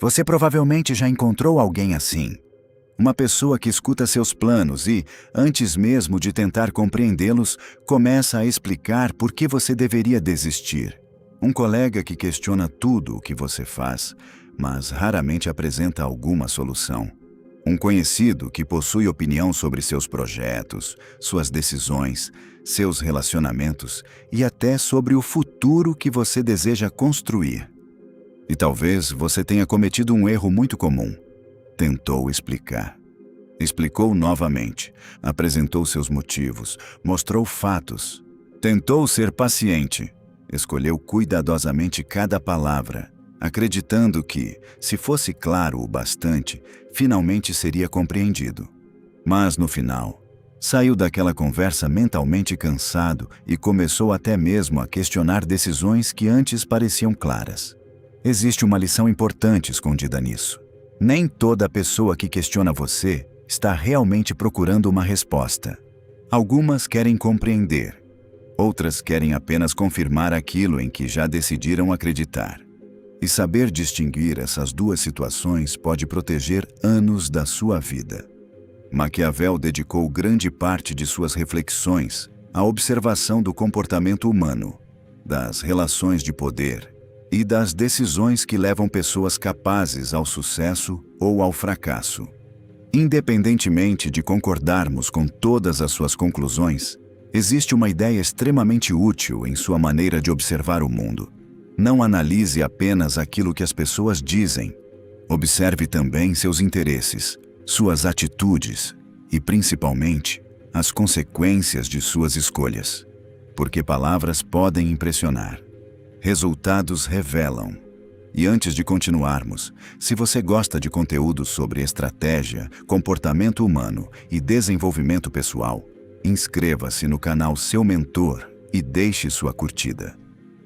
Você provavelmente já encontrou alguém assim. Uma pessoa que escuta seus planos e, antes mesmo de tentar compreendê-los, começa a explicar por que você deveria desistir. Um colega que questiona tudo o que você faz, mas raramente apresenta alguma solução. Um conhecido que possui opinião sobre seus projetos, suas decisões, seus relacionamentos e até sobre o futuro que você deseja construir. E talvez você tenha cometido um erro muito comum. Tentou explicar. Explicou novamente, apresentou seus motivos, mostrou fatos. Tentou ser paciente. Escolheu cuidadosamente cada palavra, acreditando que, se fosse claro o bastante, finalmente seria compreendido. Mas, no final, saiu daquela conversa mentalmente cansado e começou até mesmo a questionar decisões que antes pareciam claras. Existe uma lição importante escondida nisso. Nem toda pessoa que questiona você está realmente procurando uma resposta. Algumas querem compreender, outras querem apenas confirmar aquilo em que já decidiram acreditar. E saber distinguir essas duas situações pode proteger anos da sua vida. Maquiavel dedicou grande parte de suas reflexões à observação do comportamento humano, das relações de poder e das decisões que levam pessoas capazes ao sucesso ou ao fracasso. Independentemente de concordarmos com todas as suas conclusões, existe uma ideia extremamente útil em sua maneira de observar o mundo. Não analise apenas aquilo que as pessoas dizem. Observe também seus interesses, suas atitudes e, principalmente, as consequências de suas escolhas. Porque palavras podem impressionar. Resultados revelam. E antes de continuarmos, se você gosta de conteúdo sobre estratégia, comportamento humano e desenvolvimento pessoal, inscreva-se no canal Seu Mentor e deixe sua curtida.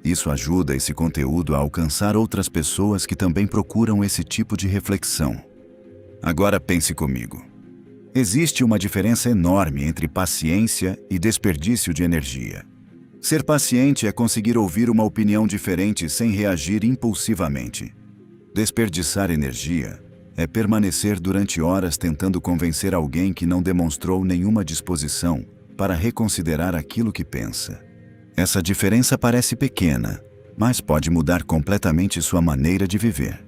Isso ajuda esse conteúdo a alcançar outras pessoas que também procuram esse tipo de reflexão. Agora pense comigo. Existe uma diferença enorme entre paciência e desperdício de energia. Ser paciente é conseguir ouvir uma opinião diferente sem reagir impulsivamente. Desperdiçar energia é permanecer durante horas tentando convencer alguém que não demonstrou nenhuma disposição para reconsiderar aquilo que pensa. Essa diferença parece pequena, mas pode mudar completamente sua maneira de viver.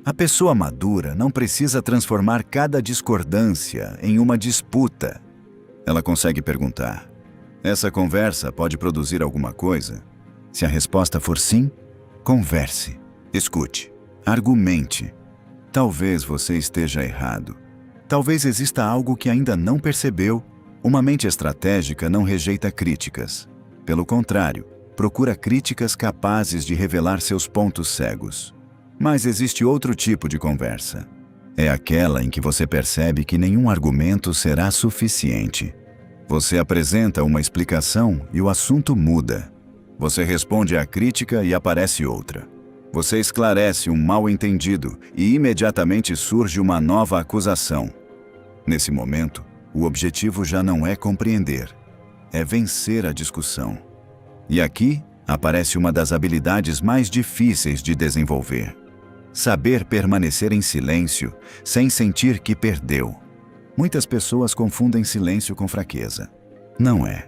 A pessoa madura não precisa transformar cada discordância em uma disputa. Ela consegue perguntar: essa conversa pode produzir alguma coisa? Se a resposta for sim, converse, escute, argumente. Talvez você esteja errado. Talvez exista algo que ainda não percebeu. Uma mente estratégica não rejeita críticas. Pelo contrário, procura críticas capazes de revelar seus pontos cegos. Mas existe outro tipo de conversa. É aquela em que você percebe que nenhum argumento será suficiente. Você apresenta uma explicação e o assunto muda. Você responde à crítica e aparece outra. Você esclarece um mal-entendido e imediatamente surge uma nova acusação. Nesse momento, o objetivo já não é compreender, é vencer a discussão. E aqui aparece uma das habilidades mais difíceis de desenvolver. Saber permanecer em silêncio sem sentir que perdeu. Muitas pessoas confundem silêncio com fraqueza. Não é.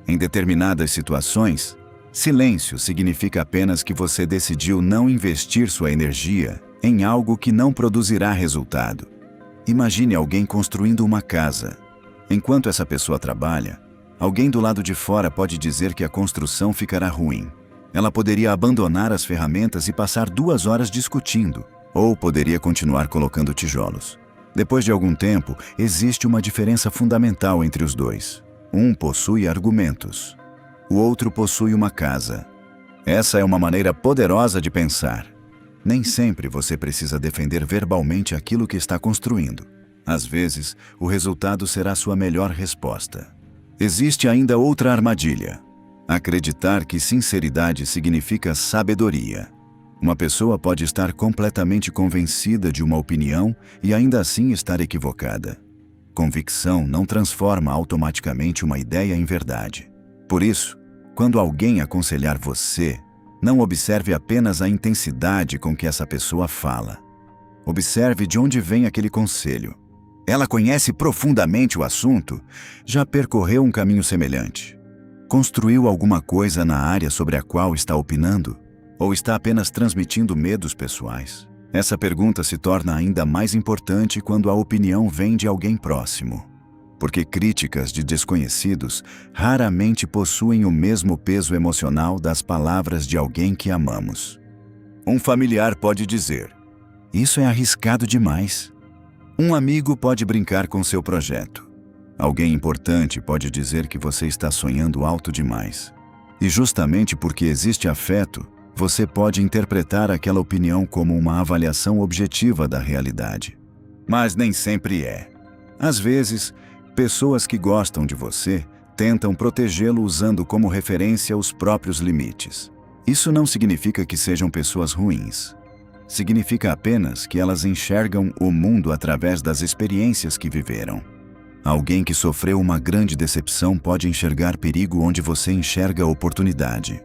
Em determinadas situações, silêncio significa apenas que você decidiu não investir sua energia em algo que não produzirá resultado. Imagine alguém construindo uma casa. Enquanto essa pessoa trabalha, alguém do lado de fora pode dizer que a construção ficará ruim. Ela poderia abandonar as ferramentas e passar 2 horas discutindo, ou poderia continuar colocando tijolos. Depois de algum tempo, existe uma diferença fundamental entre os dois. Um possui argumentos. O outro possui uma casa. Essa é uma maneira poderosa de pensar. Nem sempre você precisa defender verbalmente aquilo que está construindo. Às vezes, o resultado será sua melhor resposta. Existe ainda outra armadilha. Acreditar que sinceridade significa sabedoria. Uma pessoa pode estar completamente convencida de uma opinião e ainda assim estar equivocada. Convicção não transforma automaticamente uma ideia em verdade. Por isso, quando alguém aconselhar você, não observe apenas a intensidade com que essa pessoa fala. Observe de onde vem aquele conselho. Ela conhece profundamente o assunto? Já percorreu um caminho semelhante? Construiu alguma coisa na área sobre a qual está opinando? Ou está apenas transmitindo medos pessoais? Essa pergunta se torna ainda mais importante quando a opinião vem de alguém próximo. Porque críticas de desconhecidos raramente possuem o mesmo peso emocional das palavras de alguém que amamos. Um familiar pode dizer: "Isso é arriscado demais." Um amigo pode brincar com seu projeto. Alguém importante pode dizer que você está sonhando alto demais. E justamente porque existe afeto, você pode interpretar aquela opinião como uma avaliação objetiva da realidade. Mas nem sempre é. Às vezes, pessoas que gostam de você tentam protegê-lo usando como referência os próprios limites. Isso não significa que sejam pessoas ruins. Significa apenas que elas enxergam o mundo através das experiências que viveram. Alguém que sofreu uma grande decepção pode enxergar perigo onde você enxerga oportunidade.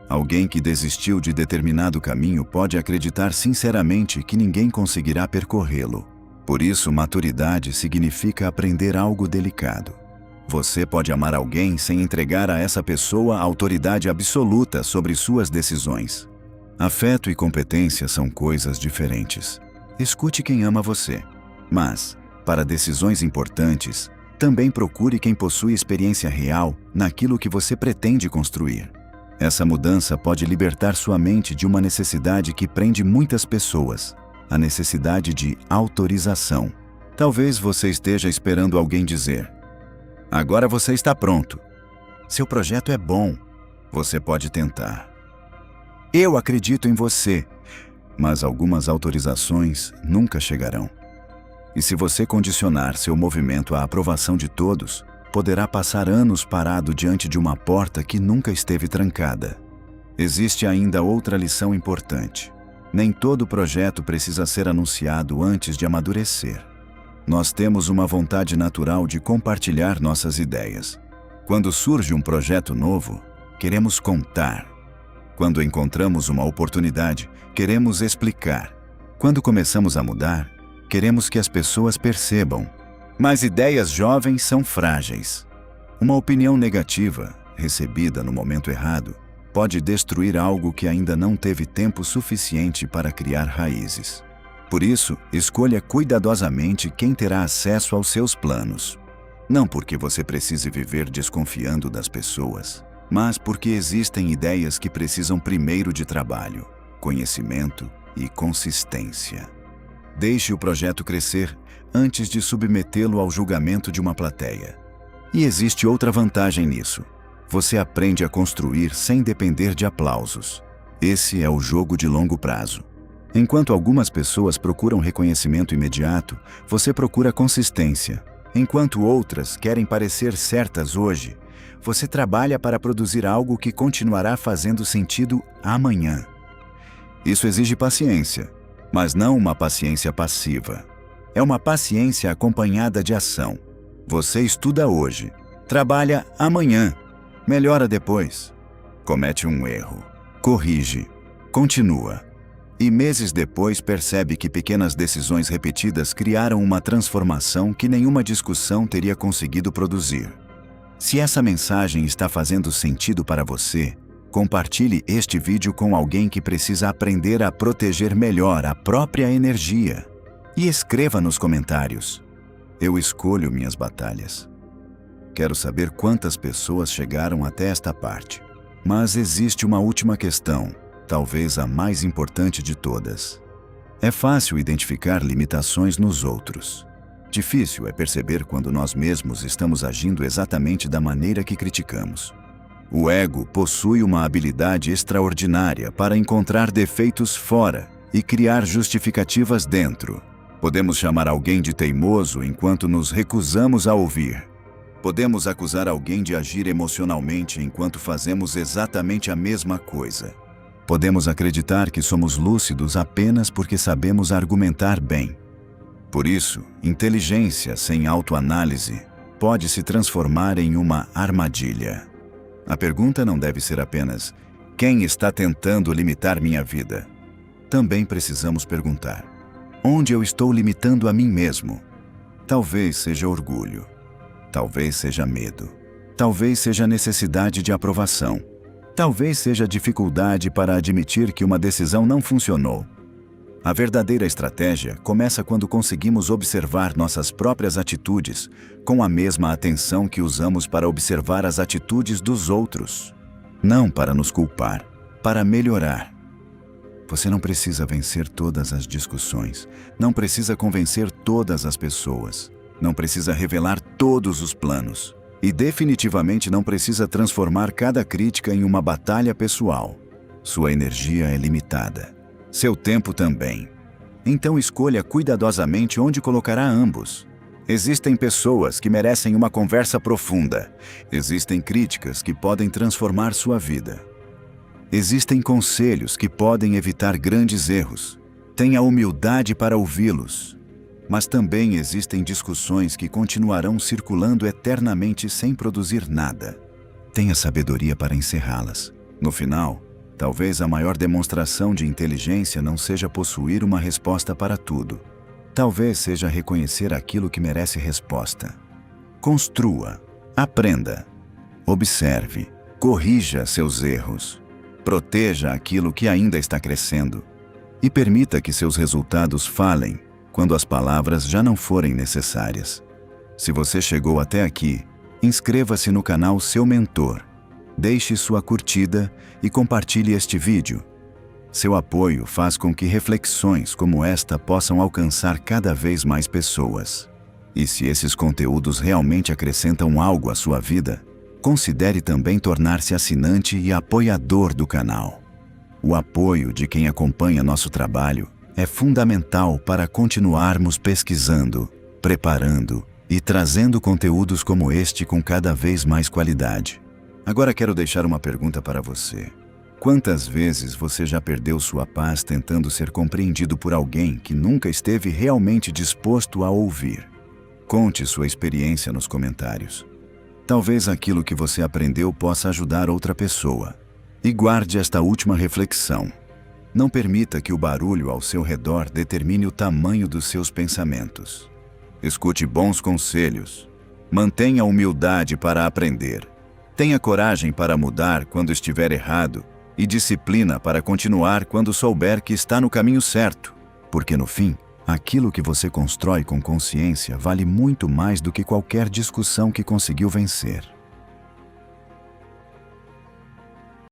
Alguém que desistiu de determinado caminho pode acreditar sinceramente que ninguém conseguirá percorrê-lo. Por isso, maturidade significa aprender algo delicado. Você pode amar alguém sem entregar a essa pessoa a autoridade absoluta sobre suas decisões. Afeto e competência são coisas diferentes. Escute quem ama você. Mas, para decisões importantes, também procure quem possui experiência real naquilo que você pretende construir. Essa mudança pode libertar sua mente de uma necessidade que prende muitas pessoas, a necessidade de autorização. Talvez você esteja esperando alguém dizer: "Agora você está pronto. Seu projeto é bom. Você pode tentar. Eu acredito em você." Mas algumas autorizações nunca chegarão. E se você condicionar seu movimento à aprovação de todos, poderá passar anos parado diante de uma porta que nunca esteve trancada. Existe ainda outra lição importante. Nem todo projeto precisa ser anunciado antes de amadurecer. Nós temos uma vontade natural de compartilhar nossas ideias. Quando surge um projeto novo, queremos contar. Quando encontramos uma oportunidade, queremos explicar. Quando começamos a mudar, queremos que as pessoas percebam. Mas ideias jovens são frágeis. Uma opinião negativa, recebida no momento errado, pode destruir algo que ainda não teve tempo suficiente para criar raízes. Por isso, escolha cuidadosamente quem terá acesso aos seus planos. Não porque você precise viver desconfiando das pessoas, mas porque existem ideias que precisam primeiro de trabalho, conhecimento e consistência. Deixe o projeto crescer antes de submetê-lo ao julgamento de uma plateia. E existe outra vantagem nisso. Você aprende a construir sem depender de aplausos. Esse é o jogo de longo prazo. Enquanto algumas pessoas procuram reconhecimento imediato, você procura consistência. Enquanto outras querem parecer certas hoje, você trabalha para produzir algo que continuará fazendo sentido amanhã. Isso exige paciência, mas não uma paciência passiva. É uma paciência acompanhada de ação. Você estuda hoje, trabalha amanhã, melhora depois. Comete um erro, corrige, continua. E meses depois percebe que pequenas decisões repetidas criaram uma transformação que nenhuma discussão teria conseguido produzir. Se essa mensagem está fazendo sentido para você, compartilhe este vídeo com alguém que precisa aprender a proteger melhor a própria energia. E escreva nos comentários: "Eu escolho minhas batalhas." Quero saber quantas pessoas chegaram até esta parte. Mas existe uma última questão, talvez a mais importante de todas. É fácil identificar limitações nos outros. Difícil é perceber quando nós mesmos estamos agindo exatamente da maneira que criticamos. O ego possui uma habilidade extraordinária para encontrar defeitos fora e criar justificativas dentro. Podemos chamar alguém de teimoso enquanto nos recusamos a ouvir. Podemos acusar alguém de agir emocionalmente enquanto fazemos exatamente a mesma coisa. Podemos acreditar que somos lúcidos apenas porque sabemos argumentar bem. Por isso, inteligência sem autoanálise pode se transformar em uma armadilha. A pergunta não deve ser apenas: quem está tentando limitar minha vida? Também precisamos perguntar: Onde eu estou limitando a mim mesmo? Talvez seja orgulho. Talvez seja medo. Talvez seja necessidade de aprovação. Talvez seja dificuldade para admitir que uma decisão não funcionou. A verdadeira estratégia começa quando conseguimos observar nossas próprias atitudes com a mesma atenção que usamos para observar as atitudes dos outros. Não para nos culpar, para melhorar. Você não precisa vencer todas as discussões, não precisa convencer todas as pessoas, não precisa revelar todos os planos. E definitivamente não precisa transformar cada crítica em uma batalha pessoal. Sua energia é limitada. Seu tempo também. Então escolha cuidadosamente onde colocará ambos. Existem pessoas que merecem uma conversa profunda. Existem críticas que podem transformar sua vida. Existem conselhos que podem evitar grandes erros. Tenha humildade para ouvi-los. Mas também existem discussões que continuarão circulando eternamente sem produzir nada. Tenha sabedoria para encerrá-las. No final, talvez a maior demonstração de inteligência não seja possuir uma resposta para tudo. Talvez seja reconhecer aquilo que merece resposta. Construa, aprenda, observe, corrija seus erros, proteja aquilo que ainda está crescendo e permita que seus resultados falem quando as palavras já não forem necessárias. Se você chegou até aqui, inscreva-se no canal Seu Mentor, deixe sua curtida e compartilhe este vídeo. Seu apoio faz com que reflexões como esta possam alcançar cada vez mais pessoas. E se esses conteúdos realmente acrescentam algo à sua vida, considere também tornar-se assinante e apoiador do canal. O apoio de quem acompanha nosso trabalho é fundamental para continuarmos pesquisando, preparando e trazendo conteúdos como este com cada vez mais qualidade. Agora quero deixar uma pergunta para você. Quantas vezes você já perdeu sua paz tentando ser compreendido por alguém que nunca esteve realmente disposto a ouvir? Conte sua experiência nos comentários. Talvez aquilo que você aprendeu possa ajudar outra pessoa. E guarde esta última reflexão. Não permita que o barulho ao seu redor determine o tamanho dos seus pensamentos. Escute bons conselhos. Mantenha humildade para aprender. Tenha coragem para mudar quando estiver errado e disciplina para continuar quando souber que está no caminho certo. Porque no fim, aquilo que você constrói com consciência vale muito mais do que qualquer discussão que conseguiu vencer.